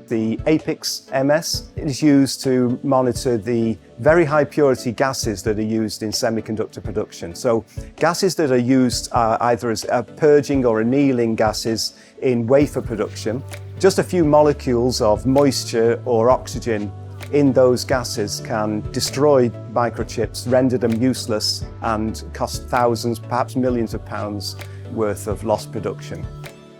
The APIX MS is used to monitor the very high purity gases that are used in semiconductor production. So gases that are used either as purging or annealing gases in wafer production. Just a few molecules of moisture or oxygen in those gases can destroy microchips, render them useless, and cost thousands, perhaps millions of pounds worth of lost production.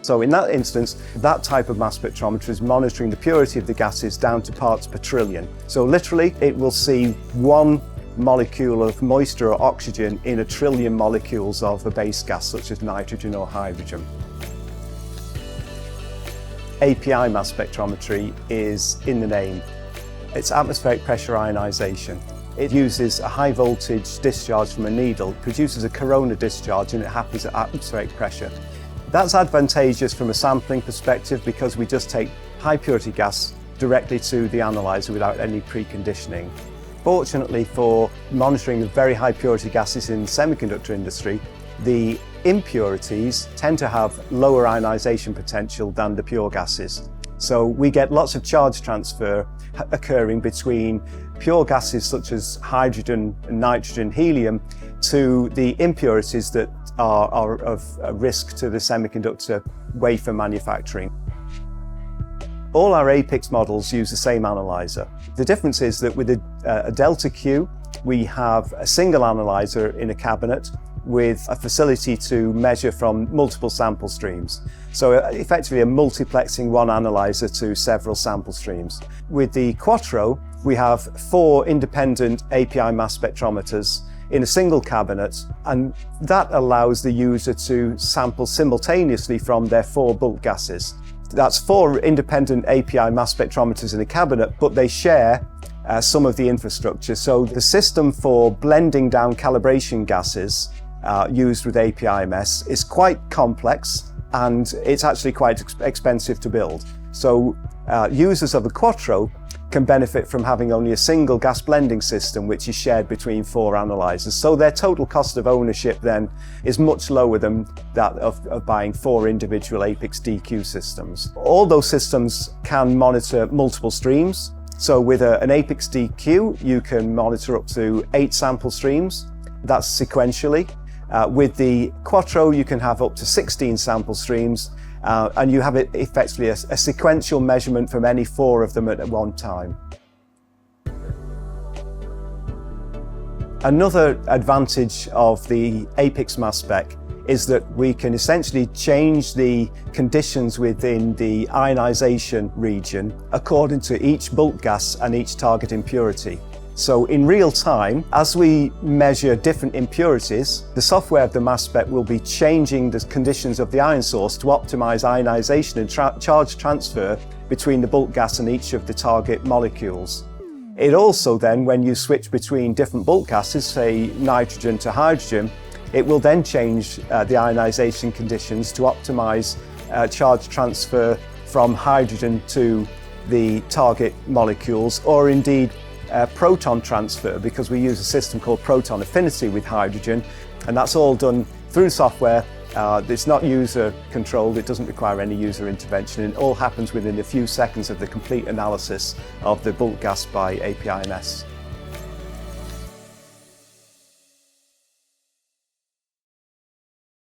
So in that instance, that type of mass spectrometer is monitoring the purity of the gases down to parts per trillion. So literally, it will see one molecule of moisture or oxygen in a trillion molecules of a base gas, such as nitrogen or hydrogen. API mass spectrometry is in the name. It's atmospheric pressure ionization. It uses a high voltage discharge from a needle, produces a corona discharge, and it happens at atmospheric pressure. That's advantageous from a sampling perspective because we just take high purity gas directly to the analyzer without any preconditioning. Fortunately for monitoring of very high purity gases in the semiconductor industry, the impurities tend to have lower ionization potential than the pure gases. So we get lots of charge transfer occurring between pure gases such as hydrogen, nitrogen, helium to the impurities that are of risk to the semiconductor wafer manufacturing. All our APIX models use the same analyzer. The difference is that with a delta Q, we have a single analyzer in a cabinet with a facility to measure from multiple sample streams. So effectively a multiplexing one analyzer to several sample streams. With the Quattro, we have 4 independent API mass spectrometers in a single cabinet, and that allows the user to sample simultaneously from their 4 bulk gases. That's 4 independent API mass spectrometers in a cabinet, but they share some of the infrastructure. So the system for blending down calibration gases used with APIMS is quite complex, and it's actually quite expensive to build. So users of the Quattro can benefit from having only a single gas blending system which is shared between 4 analyzers. So their total cost of ownership then is much lower than that of buying 4 individual APIX DQ systems. All those systems can monitor multiple streams. So with an APIX DQ, you can monitor up to 8 sample streams. That's sequentially. With the Quattro, you can have up to 16 sample streams, and you have effectively a sequential measurement from any 4 of them at one time. Another advantage of the APIX mass spec is that we can essentially change the conditions within the ionization region according to each bulk gas and each target impurity. So in real time, as we measure different impurities, the software of the mass spec will be changing the conditions of the ion source to optimize ionization and charge transfer between the bulk gas and each of the target molecules. It also then, when you switch between different bulk gases, say nitrogen to hydrogen, it will then change the ionization conditions to optimize charge transfer from hydrogen to the target molecules, or indeed proton transfer, because we use a system called proton affinity with hydrogen, and that's all done through software. It's not user controlled, it doesn't require any user intervention, and it all happens within a few seconds of the complete analysis of the bulk gas by APIMS.